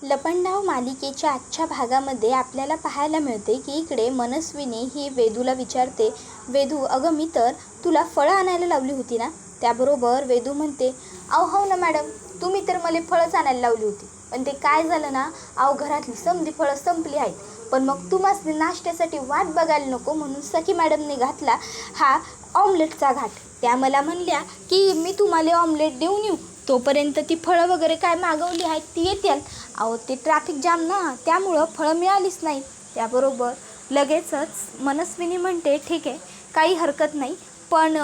लपंडाव मालिकेच्या आजच्या भागामध्ये आपल्याला पाहायला मिळते की इकडे मनस्विनी ही वेदूला विचारते, वेदू अगं मी तर तुला फळं आणायला लावली होती ना. त्याबरोबर वेदू म्हणते, अहो हो ना मॅडम, तुम्ही तर मला फळंच आणायला लावली होती, पण ते काय झालं ना, अहो घरातली समधी फळं संपली आहेत. पण मग तुम्हाला नाश्त्यासाठी वाट बघायला नको म्हणून सखी मॅडमने घातला हा ऑमलेटचा घाट. त्या मला म्हणल्या की मी तुम्हाला ऑमलेट देऊन येऊ, तोपर्यंत ती फळं वगैरे काय मागवली आहेत ती येतील. अहो ते ट्रॅफिक जाम ना, त्यामुळं फळं मिळालीच नाहीत. त्याबरोबर लगेचच मनस्विनी म्हणते, ठीक आहे काही हरकत नाही, पण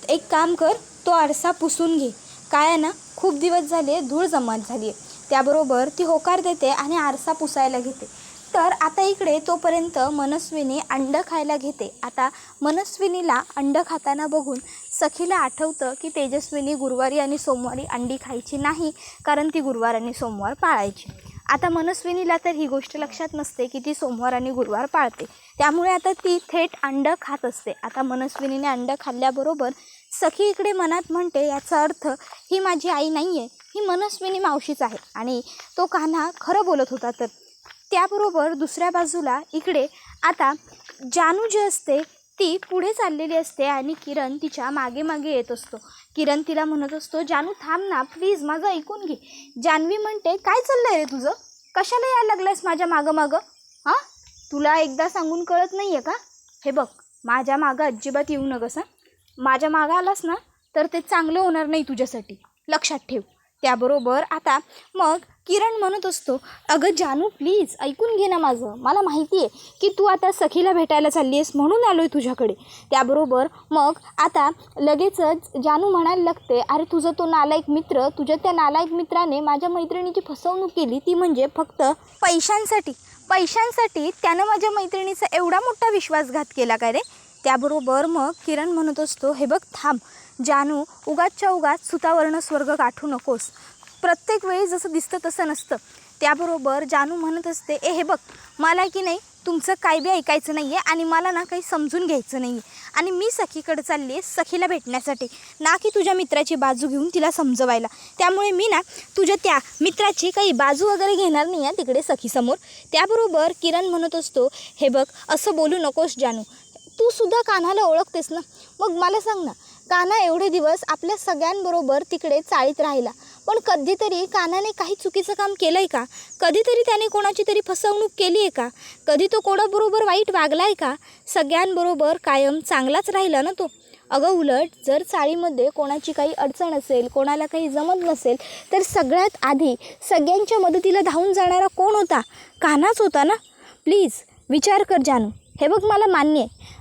एक काम कर, तो आरसा पुसून घे. काय आहे ना, खूप दिवस झाले धूळ जमात झाली आहे. त्याबरोबर ती होकार देते आणि आरसा पुसायला घेते. तर आता इकडे तोपर्यंत मनस्विनी अंडं खायला घेते. आता मनस्विनीला अंडं खाताना बघून सखीला आठवतं की तेजस्विनी गुरुवारी आणि सोमवारी अंडी खायची नाही, कारण ती गुरुवार आणि सोमवार पाळायची. आता मनस्विनीला तर ही गोष्ट लक्षात नसते की ती सोमवार आणि गुरुवार पाळते, त्यामुळे आता ती थेट अंडं खात असते. आता मनस्विनीने अंडं खाल्ल्याबरोबर सखी इकडे मनात म्हणते, याचा अर्थ ही माझी आई नाही आहे, ही मनस्विनी मावशीच आहे आणि तो कान्हा खरं बोलत होता. तर त्याबरोबर दुसऱ्या बाजूला इकडे आता जानू जी असते ती पुढे चाललेली असते आणि किरण तिच्या मागे मागे येत असतो. किरण तिला म्हणत असतो, जानू थांब ना प्लीज, माझं ऐकून घे. जान्हवी म्हणते, काय चाललं आहे रे तुझं, कशाला यायला लागलायस माझ्या मागं मागं? हां, तुला एकदा सांगून कळत नाही आहे का? हे बघ, माझ्या मागं अजिबात येऊ नकस हां. माझ्या मागं आलास ना तर ते चांगलं होणार नाही तुझ्यासाठी, लक्षात ठेव. त्याबरोबर आता मग किरण म्हणत असतो, अगं जानू प्लीज ऐकून घे ना माझं, मला माहिती आहे की तू आता सखीला भेटायला चालली आहेस म्हणून आलो आहे तुझ्याकडे. त्याबरोबर मग आता लगेचच जानू म्हणायला लागते, अरे तुझा तो नालायक मित्र, तुझ्या त्या नालायक मित्राने माझ्या मैत्रिणीची फसवणूक केली, ती म्हणजे फक्त पैशांसाठी त्यानं माझ्या मैत्रिणीचा एवढा मोठा विश्वासघात केला काय रे. त्याबरोबर मग किरण म्हणत असतो, हे बघ थांब जानू, उगाचच्या उगाच सुतावर्ण स्वर्ग गाठू नकोस, प्रत्येक वेळी जसं दिसतं तसं नसतं. त्याबरोबर जानू म्हणत असते, हे बघ मला की नाही तुमचं काही बी ऐकायचं नाही आहे आणि मला ना काही समजून घ्यायचं नाही आहे, आणि मी सखीकडे चालली आहे सखीला भेटण्यासाठी, ना की तुझ्या मित्राची बाजू घेऊन तिला समजवायला. त्यामुळे मी ना तुझ्या त्या मित्राची काही बाजू वगैरे घेणार नाही आहे तिकडे सखीसमोर. त्याबरोबर किरण म्हणत असतो, हे बघ असं बोलू नकोस जानू, तू सुद्धा कान्हाला ओळखतेस ना, मग मला सांग ना, कान्हा एवढे दिवस आपल्या सगळ्यांबरोबर तिकडे चाळीत राहिला, पण कधीतरी कान्हाने काही चुकीचं काम केलं आहे का? कधीतरी त्याने कोणाची तरी फसवणूक केली आहे का? कधी तो कोणाबरोबर वाईट वागला आहे का? सगळ्यांबरोबर कायम चांगलाच राहिला ना तो. अगं उलट जर चाळीमध्ये कोणाची काही अडचण असेल, कोणाला काही जमत नसेल, तर सगळ्यात आधी सगळ्यांच्या मदतीला धावून जाणारा कोण होता? कान्हाच होता ना. प्लीज विचार कर जानू, हे बघ मला मान्य आहे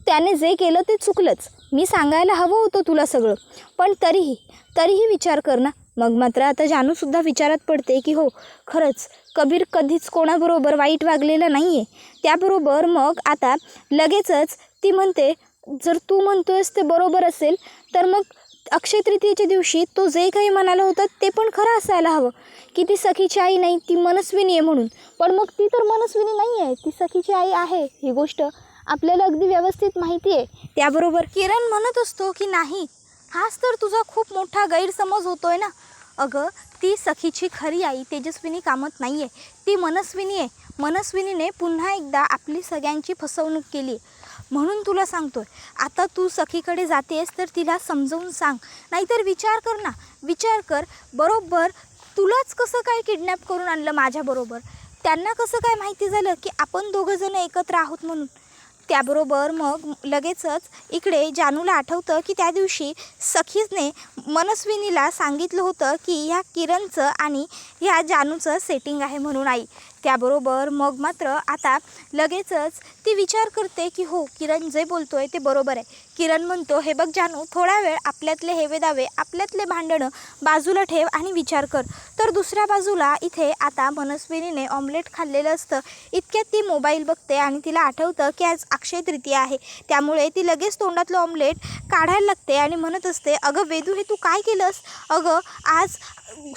त्याने जे केलं ते चुकलंच, मी सांगायला हवं होतं तुला सगळं, पण तरीही विचार कर ना. मग मात्र आता जानूसुद्धा विचारात पडते की हो खरंच कबीर कधीच कोणाबरोबर वाईट वागलेला नाही आहे. त्याबरोबर मग आता लगेचच ती म्हणते, जर तू म्हणतोयस ते बरोबर असेल तर मग अक्षय तृतीयेच्या दिवशी तो जे काही म्हणाला होता ते पण खरं असायला हवं की ती सखीची आई नाही, ती मनस्विनी आहे म्हणून. पण मग ती तर मनस्विनी नाही आहे, ती सखीची आई आहे, ही गोष्ट आपल्याला अगदी व्यवस्थित माहिती आहे. त्याबरोबर किरण म्हणत असतो की नाही, हाच तर तुझा खूप मोठा गैरसमज होतोय ना. अगं ती सखीची खरी आई तेजस्विनी कामत नाही आहे, ती मनस्विनी आहे. मनस्विनीने पुन्हा एकदा आपली सगळ्यांची फसवणूक केली, म्हणून तुला सांगतोय आता तू सखीकडे जातेस तर तिला समजवून सांग, नाहीतर विचार कर ना, विचार कर बरोबर तुलाच कसं काय किडनॅप करून आणलं माझ्याबरोबर, त्यांना कसं काय माहिती झालं की आपण दोघंजणं एकत्र आहोत म्हणून. त्याबरोबर मग लगेचच इकडे जानूला आठवतं की त्या दिवशी सखीने मनस्विनीला सांगितलं होतं की ह्या किरणचं आणि ह्या जानूचं सेटिंग आहे म्हणून आई. त्याबरोबर मग मात्र आता लगेचच ती विचार करते की हो किरण जे बोलतोय ते बरोबर आहे. किरण म्हणतो, हे बघ जानू, थोडा वेळ आपल्यातले हेवेदावे, आपल्यातले भांडणं बाजूला ठेव आणि विचार कर. तर दुसऱ्या बाजूला इथे आता मनस्विनीने ऑमलेट खाल्लेलं असतं, इतक्यात ती मोबाईल बघते आणि तिला आठवतं की आज अक्षय तृतीया आहे. त्यामुळे ती लगेच तोंडातलं ऑमलेट काढायला लागते आणि म्हणत असते, अगं वेदू हे तू काय केलंस? अगं आज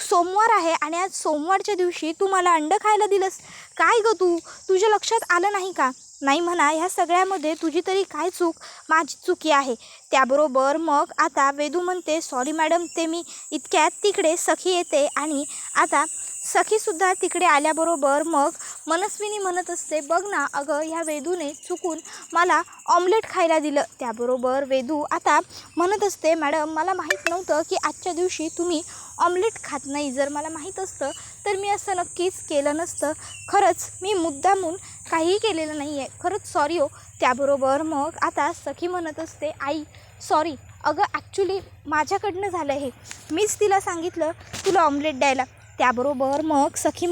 सोमवार आहे आणि आज सोमवारच्या दिवशी तू मला अंडं खायला दिलंस काय गं, तुझ्या लक्षात आलं नाही का? नाही म्हणा, ह्या सगळ्यामध्ये तुझी तरी काय चूक, माझी चुकी आहे. त्याबरोबर मग आता वेदू म्हणते, सॉरी मॅडम, ते मी इतक्यात तिकडे सखी येते आणि आता सखीसुद्धा तिकडे आल्याबरोबर मग मनस्विनी म्हणत असते, बघ ना अगं, ह्या वेदूने चुकून मला ऑमलेट खायला दिलं. त्याबरोबर वेदू आता म्हणत असते, मॅडम मला माहीत नव्हतं की आजच्या दिवशी तुम्ही ऑमलेट खात नाही. जर मला माहीत असतं तर मी असं नक्कीच केलं नसतं. खरंच मी मुद्दामून काहीही केलेलं नाही आहे. खरंच सॉरी हो. त्याबरोबर मग आता सखी म्हणत असते, आई सॉरी अगं, ॲक्च्युली माझ्याकडनं झालं हे. मीच तिला सांगितलं तुला ऑमलेट द्यायला. त्याबरोबर मग सखी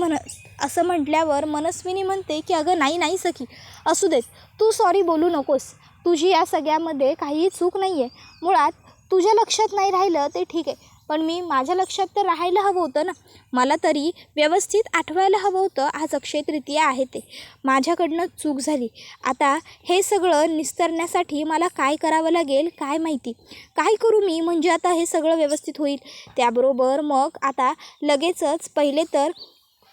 असं म्हटल्यावर मनस्विनी म्हणते की अगं नाही सखी, असू देत, तू सॉरी बोलू नकोस. तुझी या सगळ्यामध्ये काहीही चूक नाही आहे. मुळात तुझ्या लक्षात नाही राहिलं ते ठीक आहे, पण माझ्या लक्षात तर राहायला हवं होतं ना. मला तरी व्यवस्थित आठवायला हवं होतं आज अक्षय तृतीया आहे ते. माझ्याकडनं चूक झाली. आता हे सगळं निस्तरण्यासाठी मला काय करावं लागेल काय माहिती. काय करू मी म्हणजे आता हे सगळं व्यवस्थित होईल. त्याबरोबर मग आता लगेचच पहिले तर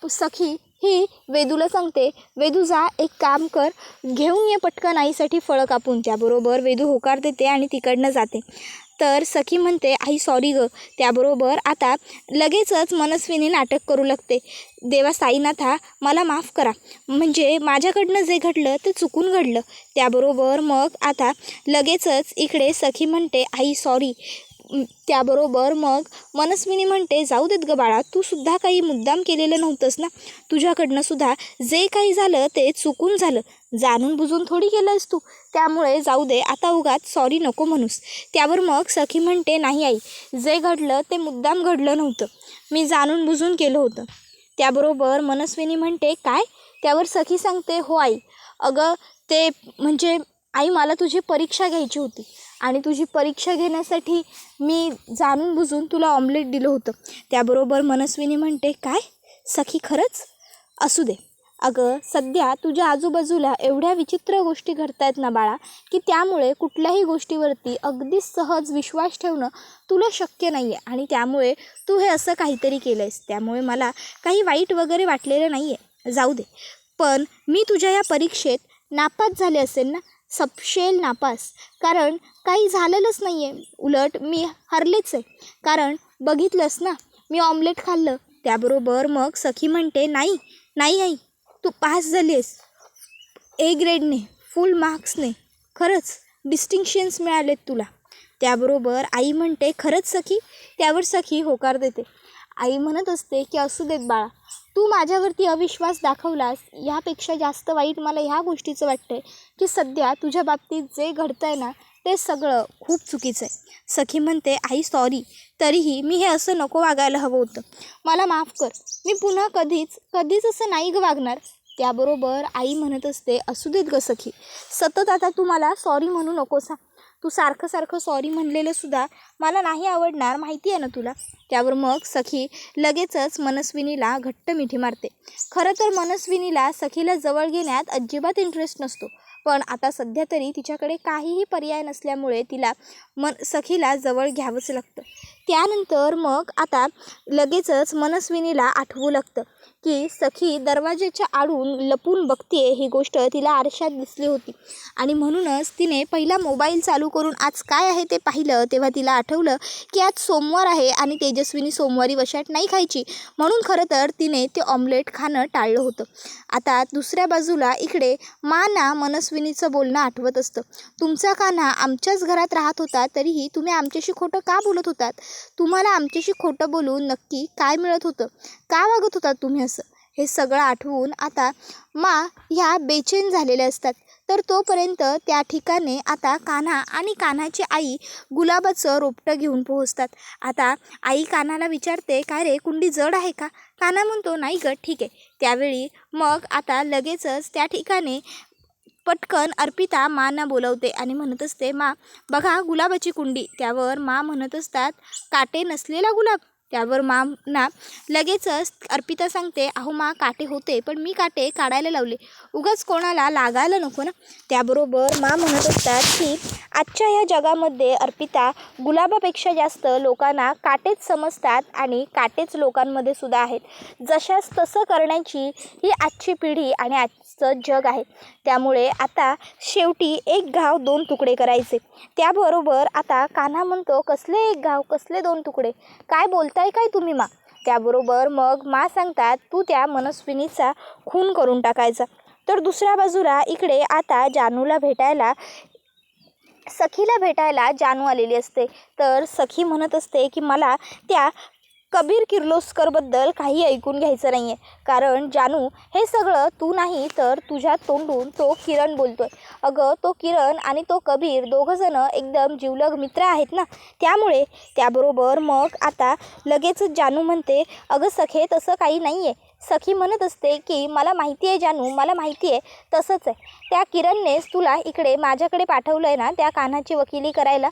सखी ही वेदूला सांगते, वेदू जा एक काम कर, घेऊन ये पटकन आईसाठी फळं कापून. त्याबरोबर वेदू होकार देते आणि तिकडनं जाते. तर सखी म्हणते, आई सॉरी गं. त्याबरोबर आता लगेचच मनस्विनी नाटक करू लागते, देवा साईनाथा मला माफ करा, म्हणजे माझ्याकडनं जे घडलं ते चुकून घडलं. त्याबरोबर मग आता लगेचच इकडे सखी म्हणते, आई सॉरी. त्याबरोबर मग मनस्विनी म्हणते, जाऊ देत गं बाळा, तू सुद्धा काही मुद्दाम केलेलं नव्हतंस ना. तुझ्याकडनं सुद्धा जे काही झालं ते चुकून झालं, जाणून बुजून थोडी केलंस तू. त्यामुळे जाऊ दे, आता उगाच सॉरी नको म्हणूस. त्यावर मग सखी म्हणते, नाही आई, जे घडलं ते मुद्दाम घडलं नव्हतं, मी जाणून बुजून केलं होतं. त्याबरोबर मनस्विनी म्हणते, काय? त्यावर सखी सांगते, हो आई, अगं ते म्हणजे आई मला तुझी परीक्षा घ्यायची होती आणि तुझी परीक्षा घेण्यासाठी मी जाणून बुजून तुला ऑमलेट दिलं होतं. त्याबरोबर मनस्विनी म्हणते, काय सखी खरंच? असू दे अगं, सध्या तुझ्या आजूबाजूला एवढ्या विचित्र गोष्टी घडत आहेत ना बाळा, की त्यामुळे कुठल्याही गोष्टीवरती अगदी सहज विश्वास ठेवणं तुला शक्य नाही आहे आणि त्यामुळे तू हे असं काहीतरी केलं आहेस. त्यामुळे मला काही वाईट वगैरे वाटलेलं नाही आहे, जाऊ दे. पण मी तुझ्या या परीक्षेत नापास झाले असेल ना, सपशेल नापास, कारण काही झालेलंच नाही आहे, उलट मी हरलेच आहे. कारण बघितलंस ना, मी ऑमलेट खाल्लं. त्याबरोबर मग सखी म्हणते, नाही आई, तू पास झाली आहेस ए ग्रेडने, फुल मार्क्सने, खरंच डिस्टिंक्शन्स मिळालेत तुला. त्याबरोबर आई म्हणते, खरंच सखी? त्यावर सखी होकार देते. आई म्हणत असते की असू देत बाळा, तू माझ्यावरती अविश्वास दाखवलास, ह्यापेक्षा जास्त वाईट मला ह्या गोष्टीचं वाटतं आहे की सध्या तुझ्या बाबतीत जे घडतं आहे ना ते सगळं खूप चुकीचं आहे. सखी म्हणते, आई सॉरी, तरीही मी हे असं नको वागायला हवं होतं, मला माफ कर, मी पुन्हा कधीच असं नाही गं वागणार. त्याबरोबर आई म्हणत असते, असू देत गं सखी, सतत आता तू मला सॉरी म्हणू नकोस हा. तू सारखं सॉरी म्हणलेलं सुद्धा मला नाही आवडणार, माहिती आहे ना तुला. त्यावर मग सखी लगेचच मनस्विनीला घट्ट मिठी मारते. खरं तर मनस्विनीला सखीला जवळ घेण्यात अजिबात इंटरेस्ट नसतो, पण आता सध्या तरी तिच्याकडे काहीही पर्याय नसल्यामुळे तिला सखीला जवळ घ्यावंच लागतं. त्यानंतर मग आता लगेचच मनस्विनीला आठवू लागतं की सखी दरवाजाच्या आडून लपून बघते, ही गोष्ट तिला आरशात दिसली होती आणि म्हणूनच तिने पहिला मोबाईल चालू करून आज काय आहे ते पाहिलं. तेव्हा तिला आठवलं की आज सोमवार आहे आणि तेजस्विनी सोमवारी वशाट नाही खायची, म्हणून खरं तर तिने ते ऑमलेट खाणं टाळलं होतं. आता दुसऱ्या बाजूला इकडे माना मनस्विनीचं बोलणं आठवत असतं. तुमचा कान्हा आमच्याच घरात राहत होता, तरीही तुम्ही आमच्याशी खोटं का बोलत होतात? तुम्हाला आमच्याशी खोटं बोलून नक्की काय मिळत होतं? का वागत होतात तुम्ही असं? हे सगळं आठवून आता ह्या बेचैन झालेल्या असतात. तर तोपर्यंत त्या ठिकाणी आता कान्हा आणि कान्हाची आई गुलाबाचं रोपटं घेऊन पोहोचतात. आता आई कान्हाला विचारते, काय रे, कुंडी जड आहे का? कान्हा म्हणतो, नाही गं, ठीक आहे. त्यावेळी मग आता लगेचच त्या ठिकाणी पटकन अर्पिता मांना बोलवते आणि म्हणत असते, मा बघा गुलाबाची कुंडी. त्यावर म्हणत असतात, काटे नसलेला गुलाब. त्यावर मांना लगेचच अर्पिता सांगते, अहो काटे होते, पण मी काटे काढायला लावले, उगाच कोणाला लागायला नको ना. त्याबरोबर म्हणत असतात की आजच्या ह्या जगामध्ये अर्पिता, गुलाबापेक्षा जास्त लोकांना काटेच समजतात आणि काटेच लोकांमध्ये सुद्धा आहेत. जशास तसं करण्याची ही आजची पिढी आणि विश्वाचं जग आहे. त्यामुळे आता शेवटी एक घाव दोन तुकडे करायचे. त्याबरोबर आता कान्हा म्हणतो, कसले एक घाव, कसले दोन तुकडे, काय बोलताय काय तुम्ही मा? त्याबरोबर मग मा सांगतात, तू त्या मनस्विनीचा खून करून टाकायचा. तर दुसऱ्या बाजूला इकडे आता सखीला भेटायला जानू आलेली असते. तर सखी म्हणत असते की मला त्या कबीर किर्लोस्करबद्दल काही ऐकून घ्यायचं नाही आहे, कारण जानू हे सगळं तू नाही तर तुझ्या तोंडून तो किरण बोलतोय. अगं तो किरण आणि तो कबीर दोघंजणं एकदम जिवलग मित्र आहेत ना. त्याबरोबर मग आता लगेचच जानू म्हणते, अगं सखे तसं काही नाही आहे. सखी म्हणत असते की मला माहिती आहे जानू, मला माहिती आहे तसंच आहे. त्या किरणनेच तुला इकडे माझ्याकडे पाठवलं आहे ना त्या कान्हाची वकिली करायला,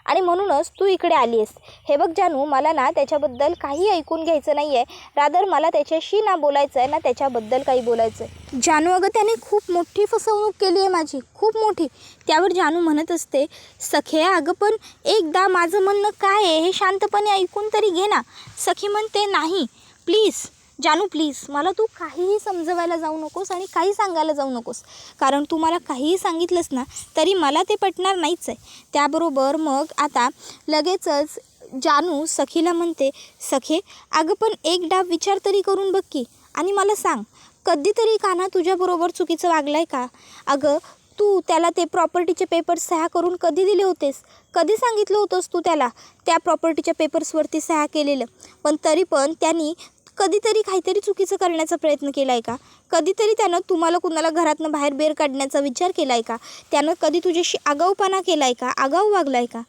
आणि म्हणूनच तू इकडे आली आहेस. हे बघ जानू, मला ना त्याच्याबद्दल काही ऐकून घ्यायचं नाही आहे. रादर मला त्याच्याशी ना बोलायचं आहे ना त्याच्याबद्दल काही बोलायचं आहे. जानू, अगं त्याने खूप मोठी फसवणूक केली आहे माझी, खूप मोठी. त्यावर जानू म्हणत असते, सखे अगं पण एकदा माझं म्हणणं काय आहे हे शांतपणे ऐकून तरी घे ना. सखी म्हणते, नाही प्लीज जानू, प्लीज मला तू काहीही समजवायला जाऊ नकोस आणि काही सांगायला जाऊ नकोस, कारण तू मला काहीही सांगितलंस ना तरी मला ते पटणार नाहीच आहे. त्याबरोबर मग आता लगेचच जानू सखीला म्हणते, सखे अगं पण एक डाव विचार तरी करून बघ की, आणि मला सांग, कधीतरी कान्हा तुझ्याबरोबर चुकीचं वागलं आहे का? अगं तू त्याला ते प्रॉपर्टीचे पेपर्स सह्या करून कधी दिले होतेस? कधी सांगितलं होतंस तू त्याला त्या प्रॉपर्टीच्या पेपर्सवरती सह्या केलेलं? पण तरी पण त्यांनी कधीतरी काहीतरी चुकीचं करण्याचा प्रयत्न केला आहे का? कधीतरी त्यानं तुम्हाला कुणाला घरातनं बाहेर बेर काढण्याचा विचार केला आहे का? त्यानं कधी तुझ्याशी आगाऊपणा केला आहे का? आगाऊ वागला आहे का?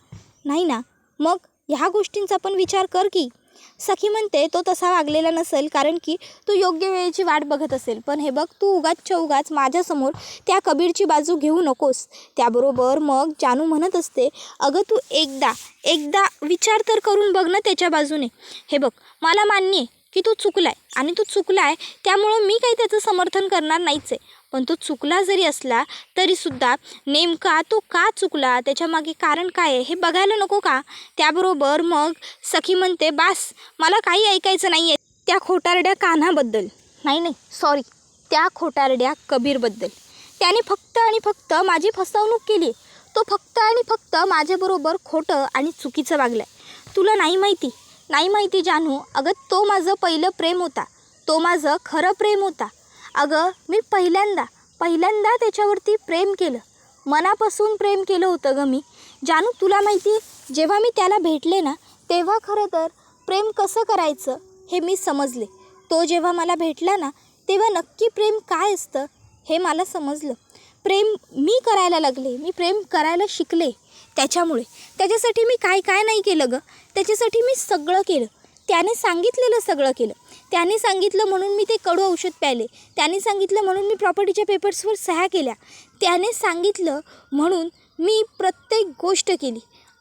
नाही ना. मग ह्या गोष्टींचा पण विचार कर की. सखी म्हणते, तो तसा वागलेला नसेल, कारण की तू योग्य वेळेची वाट बघत असेल. पण हे बघ, तू उगाच माझ्यासमोर त्या कबीरची बाजू घेऊ नकोस. त्याबरोबर मग जानू म्हणत असते, अगं तू एकदा विचार तर करून बघ ना त्याच्या बाजूने. हे बघ, मला मान्य आहे की तू चुकलाय आणि तू चुकलाय, त्यामुळं मी काही त्याचं समर्थन करणार नाहीच आहे. पण तो चुकला जरी असला तरीसुद्धा नेमका तो का चुकला, त्याच्यामागे कारण काय आहे हे बघायला नको का? त्याबरोबर मग सखी म्हणते, बास मला काही ऐकायचं नाही आहे त्या खोटारड्या कान्हाबद्दल, नाही सॉरी, त्या खोटारड्या कबीरबद्दल. त्याने फक्त आणि फक्त माझी फसवणूक केली. तो फक्त आणि फक्त माझ्याबरोबर खोटं आणि चुकीचं वागलाय. तुला नाही माहिती जानू, अगं तो माझं पहिलं प्रेम होता, तो माझं खरं प्रेम होता. अगं मी पहिल्यांदा त्याच्यावरती प्रेम केलं, मनापासून प्रेम केलं होतं गं मी. जानू तुला माहिती आहे, जेव्हा मी त्याला भेटले ना तेव्हा खरं तर प्रेम कसं करायचं हे मी समजले. तो जेव्हा मला भेटला ना तेव्हा नक्की प्रेम काय असतं हे मला समजलं. प्रेम मी करायला लागले, मी प्रेम करायला शिकले. त्याच्यासाठी मी काय नाही केलं गं, त्याच्यासाठी मी सगळं केलं. त्याने सांगितलेलं सगळं केलं. त्याने सांगितलं म्हणून मी ते कडू औषध प्यायले. त्याने सांगितलं म्हणून मी प्रॉपर्टीच्या पेपर्सवर सह्या केल्या. त्याने सांगितलं म्हणून मी प्रत्येक गोष्ट केली.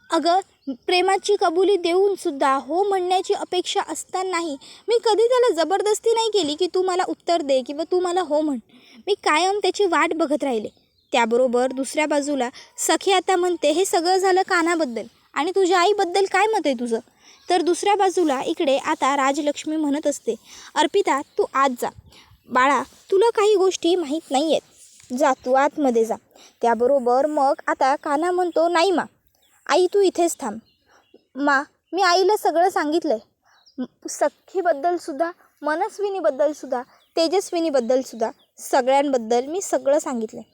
अगं प्रेमाची कबुली देऊनसुद्धा हो म्हणण्याची अपेक्षा असतानाही मी कधी त्याला जबरदस्ती नाही केली की तू मला उत्तर दे किंवा तू मला हो म्हण. मी कायम त्याची वाट बघत राहिले. त्याबरोबर दुसऱ्या बाजूला सखी आता म्हणते, हे सगळं झालं कान्हाबद्दल, आणि तुझ्या आईबद्दल काय मत आहे तुझं? तर दुसऱ्या बाजूला इकडे आता राजलक्ष्मी म्हणत असते, अर्पिता तू आत जा. बाळा तुला काही गोष्टी माहीत नाही आहेत, जा तू आतमध्ये जा. त्याबरोबर मग आता कान्हा म्हणतो, नाही मा, आई तू इथेच थांब. मा मी आईला सगळं सांगितलं आहे, सखीबद्दलसुद्धा, मनस्विनीबद्दलसुद्धा, तेजस्विनीबद्दलसुद्धा, सगळ्यांबद्दल मी सगळं सांगितलं आहे.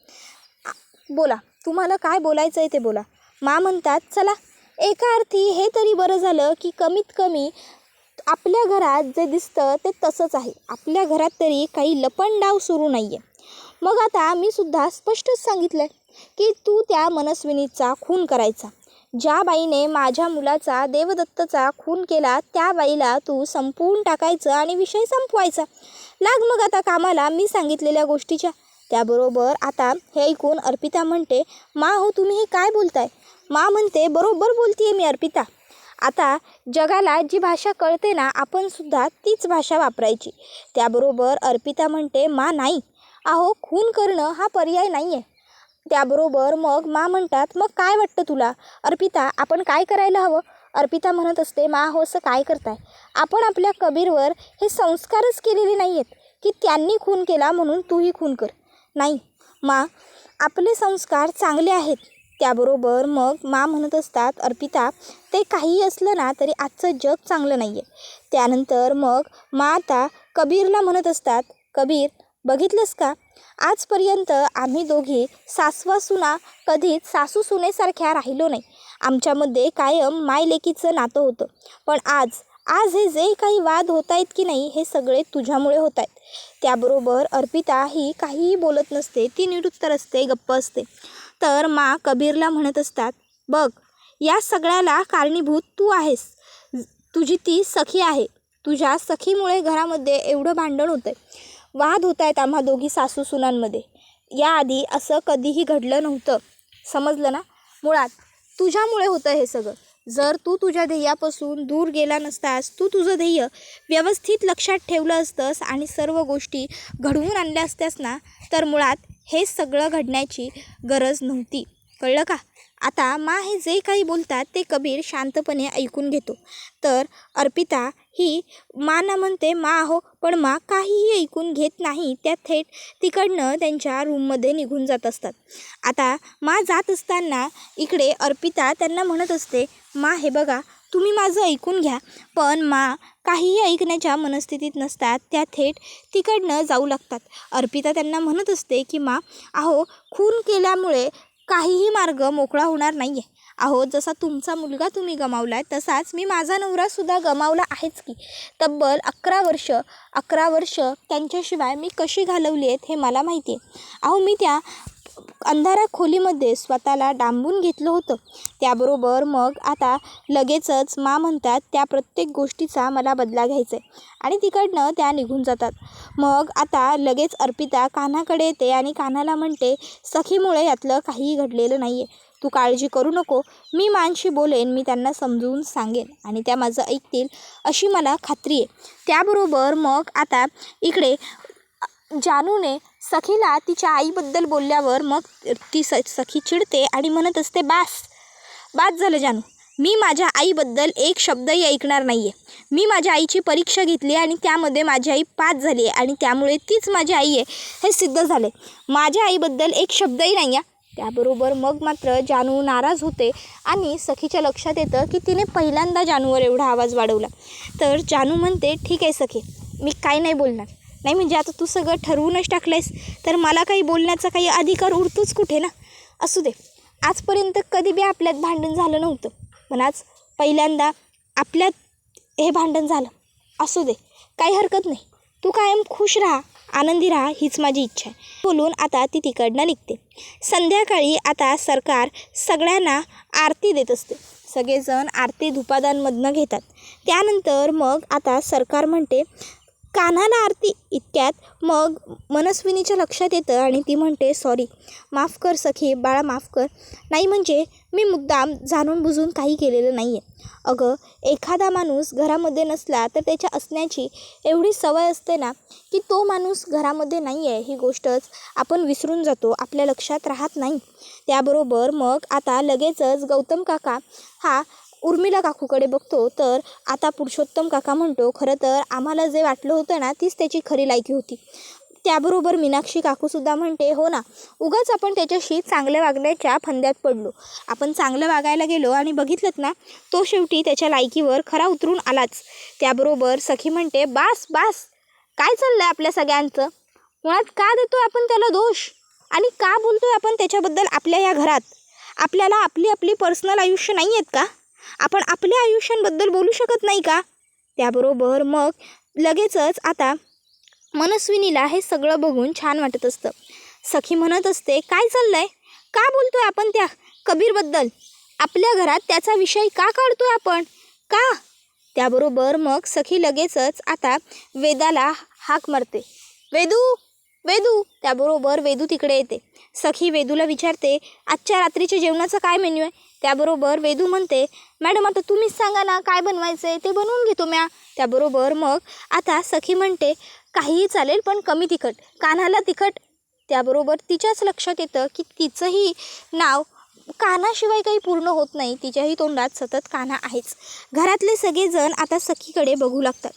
बोला, तुम्हाला काय बोलायचं आहे ते बोला. मा म्हणतात, चला एका अर्थी हे तरी बरं झालं की कमीत कमी आपल्या घरात जे दिसतं ते तसंच आहे. आपल्या घरात तरी काही लपंडाव सुरू नाही आहे. मग आता मी सुद्धा स्पष्टच सांगितलं आहे की तू त्या मनस्विनीचा खून करायचा. ज्या बाईने माझ्या मुलाचा देवदत्तचा खून केला त्या बाईला तू संपवून टाकायचं आणि विषय संपवायचा. लाग मग आता कामाला मी सांगितलेल्या गोष्टीच्या. त्याबरोबर आता हे ऐकून अर्पिता म्हणते, मा हो तुम्ही हे काय बोलताय? मा म्हणते, बरोबर बोलतीये मी अर्पिता. आता जगाला जी भाषा कळते ना आपणसुद्धा तीच भाषा वापरायची. त्याबरोबर अर्पिता म्हणते, मा नाही, अहो खून करणं हा पर्याय नाही आहे. त्याबरोबर मग मा म्हणतात, मग काय वाटतं तुला अर्पिता, आपण काय करायला हवं? अर्पिता म्हणत असते, मा हो असं काय करताय? आपण आपल्या कबीरवर हे संस्कारच केलेले नाही आहेत की त्यांनी खून केला म्हणून तूही खून कर. नाही मा, आपले संस्कार चांगले आहेत. त्याबरोबर मग मा म्हणत असतात, अर्पिता ते काहीही असलं ना तरी आजचं जग चांगलं नाही आहे. त्यानंतर मग मा आता कबीरला म्हणत असतात, कबीर बघितलंस का, आजपर्यंत आम्ही दोघी सासवासुना कधीच सासू सुनेसारख्या राहिलो नाही. आमच्यामध्ये कायम मायलेकीचं नातं होतं. पण आज हे जे काही वाद होत आहेत की नाही, हे सगळे तुझ्यामुळे होत आहेत. त्याबरोबर अर्पिता ही काहीही बोलत नसते, ती निरुत्तर असते, गप्प असते. तर मा कबीरला म्हणत असतात, बघ या सगळ्याला कारणीभूत तू आहेस. तुझी ती सखी आहे. तुझ्या सखीमुळे घरामध्ये एवढं भांडण होतं आहे, वाद होत आहेत आम्हा दोघी सासू सुनांमध्ये. याआधी असं कधीही घडलं नव्हतं, समजलं ना. मुळात तुझ्यामुळे होतं हे सगळं. जर तू तुझ्या ध्येयापासून दूर गेला नसतास, तू तुझं ध्येय व्यवस्थित लक्षात ठेवलं असतंस आणि सर्व गोष्टी घडवून आणल्या असत्यास ना, तर मुळात हे सगळं घडण्याची गरज नव्हती. कळलं का. आता मा हे जे काही बोलतात ते कबीर शांतपणे ऐकून घेतो. तर अर्पिता ही माना म्हणते, मा हो, पण मा काहीही ऐकून घेत नाही. त्या थेट तिकडनं त्यांच्या रूममध्ये निघून जात असतात. आता मा जात असताना इकडे अर्पिता त्यांना म्हणत असते, मा हे बघा तुम्ही माझं ऐकून घ्या. पण मा काहीही ऐकण्याच्या मनस्थितीत नसतात. त्या थेट तिकडनं जाऊ लागतात. अर्पिता त्यांना म्हणत असते की मा, अहो खून केल्यामुळे काहीही मार्ग मोकळा होणार नाही आहे. अहो जसा तुमचा मुलगा तुम्ही गमावलाय तसाच मी माझा नवरासुद्धा गमावला आहेच की. तब्बल 11 वर्ष त्यांच्याशिवाय मी कशी घालवली आहेत हे मला माहिती आहे. अहो मी त्या अंधाऱ्या खोलीमध्ये स्वतःला डांबून घेतलं होतं. त्याबरोबर मग आता लगेचच मा म्हणतात, त्या प्रत्येक गोष्टीचा मला बदला घ्यायचा आहे. आणि तिकडनं त्या निघून जातात. मग आता लगेच अर्पिता कान्हाकडे येते आणि कान्हाला म्हणते, सखीमुळे यातलं काहीही घडलेलं नाही आहे. तू काळजी करू नको. मी मांशी बोलेन, मी त्यांना समजून सांगेन आणि त्या माझं ऐकतील अशी मला खात्री आहे. त्याबरोबर मग आता इकडे जानूने सखीला तिच्या आईबद्दल बोलल्यावर मग ती सखी चिडते आणि म्हणत असते, बास झालं जानू, मी माझ्या आईबद्दल एक शब्दही ऐकणार नाही आहे. मी माझ्या आईची परीक्षा घेतली आणि त्यामध्ये माझी आई पास झाली आहे आणि त्यामुळे तीच माझी आई आहे हे सिद्ध झाले. माझ्या आईबद्दल एक शब्दही नाही आहे. त्याबरोबर मग मात्र जानू नाराज होते आणि सखीच्या लक्षात येतं की तिने पहिल्यांदा जानूवर एवढा आवाज वाढवला. तर जानू म्हणते, ठीक आहे सखी, मी काही नाही बोलणार. नाही म्हणजे आता तू सगळं ठरवूनच टाकलंयस तर मला काही बोलण्याचा काही अधिकार उरतोच कुठे ना. असू दे, आजपर्यंत कधी बी आपल्यात भांडण झालं नव्हतं, पण आज पहिल्यांदा आपल्यात हे भांडण झालं. असू दे, काही हरकत नाही. तू कायम खुश राहा, आनंदी राहा, हीच माझी इच्छा आहे. बोलून आता ती तिकडनं निघते. संध्याकाळी आता सरकार सगळ्यांना आरती देत असते. सगळेजण आरती धुपादानमधनं घेतात. त्यानंतर मग आता सरकार म्हणते, कान्हाला आरती. इतक्यात मग मनस्विनीच्या लक्षात येतं आणि ती म्हणते, सॉरी, माफ कर सखी, बाळा माफ कर. नाही म्हणजे मी मुद्दाम जाणून बुजून काही केलेलं नाही आहे. अगं एखादा माणूस घरामध्ये नसला तर त्याच्या असण्याची एवढी सवय असते ना की तो माणूस घरामध्ये नाही आहे ही गोष्टच आपण विसरून जातो, आपल्या लक्षात राहत नाही. त्याबरोबर मग आता लगेचच गौतम काका हा उर्मिला काकूकडे बघतो. तर आता पुरुषोत्तम काका म्हणतो, खरं तर आम्हाला जे वाटलं होतं ना तीच त्याची खरी लायकी होती. त्याबरोबर मीनाक्षी काकूसुद्धा म्हणते, हो ना, उगाच आपण त्याच्याशी चांगल्या वागण्याच्या फंद्यात पडलो. आपण चांगलं वागायला गेलो आणि बघितलं ना, तो शेवटी त्याच्या लायकीवर खरा उतरून आलाच. त्याबरोबर सखी म्हणते, बास काय चाललं आहे आपल्या सगळ्यांचं. मुळात का देतो आपण त्याला दोष आणि का बोलतोय आपण त्याच्याबद्दल आपल्या या घरात. आपल्याला आपली पर्सनल आयुष्य नाही आहेत का. आपण आपल्या आयुष्यांबद्दल बोलू शकत नाही का. त्याबरोबर मग लगेचच आता मनस्विनीला हे सगळं बघून छान वाटत असतं. सखी म्हणत असते, काय चाललंय, का बोलतोय आपण त्या कबीरबद्दल, आपल्या घरात त्याचा विषय का काढतोय आपण, का. त्याबरोबर मग सखी लगेचच आता वेदाला हाक मारते, वेदू. त्याबरोबर वेदू तिकडे येते. सखी वेदूला विचारते, आजच्या रात्रीच्या जेवणाचं काय मेन्यू आहे. त्याबरोबर वेदू म्हणते, मॅडम आता तुम्हीच सांगा ना काय बनवायचं आहे ते बनवून घेतो म्या. त्याबरोबर मग आता सखी म्हणते, काहीही चालेल पण कमी तिखट, कान्हाला तिखट. त्याबरोबर तिच्याच लक्षात येतं की तिचंही नाव कान्हाशिवाय काही पूर्ण होत नाही. तिच्याही तोंडात सतत कान्हा आहेच. घरातले सगळेजण आता सखीकडे बघू लागतात.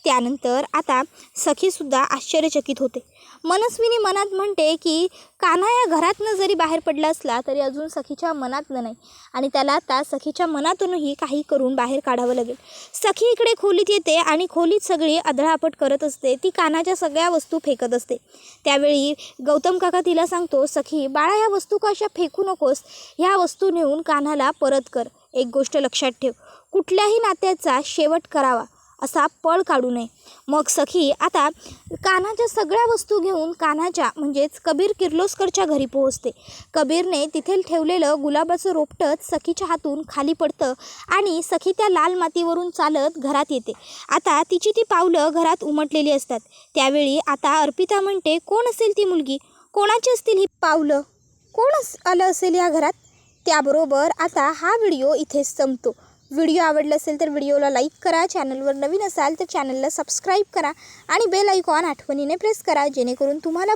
त्यानंतर आता सखीसुद्धा आश्चर्यचकित होते. मनस्विनी मनात म्हणते की कान्हा या घरातनं जरी बाहेर पडला असला तरी अजून सखीच्या मनातनं नाही आणि त्याला आता सखीच्या मनातूनही काही करून बाहेर काढावं लागेल. सखी इकडे खोलीत येते आणि खोलीत सगळी अधळापट करत असते. ती कान्हाच्या सगळ्या वस्तू फेकत असते. त्यावेळी गौतम काका तिला सांगतो, सखी बाळा, या वस्तू कशा फेकू नकोस, ह्या वस्तू नेऊन कान्हाला परत कर. एक गोष्ट लक्षात ठेव, कुठल्याही नात्याचा शेवट करावा असा पळ काढू नये. मग सखी आता कान्हाच्या सगळ्या वस्तू घेऊन कान्हाच्या म्हणजेच कबीर किर्लोस्करच्या घरी पोहोचते. कबीरने तिथे ठेवलेलं गुलाबाचं रोपटंच सखीच्या हातून खाली पडतं आणि सखी त्या लाल मातीवरून चालत घरात येते. आता तिची ती पावलं घरात उमटलेली असतात. त्यावेळी आता अर्पिता म्हणते, कोण असेल ती मुलगी, कोणाची असतील ही पावलं, कोण आलं असेल या घरात. त्याबरोबर आता हा व्हिडिओ इथेच संपतो. व्हिडिओ आवडला असेल तर व्हिडिओला लाईक करा, चॅनलवर नवीन असाल तर चॅनलला सबस्क्राईब करा आणि बेल आयकॉन आठवणीने प्रेस करा, जेणेकरून तुम्हाला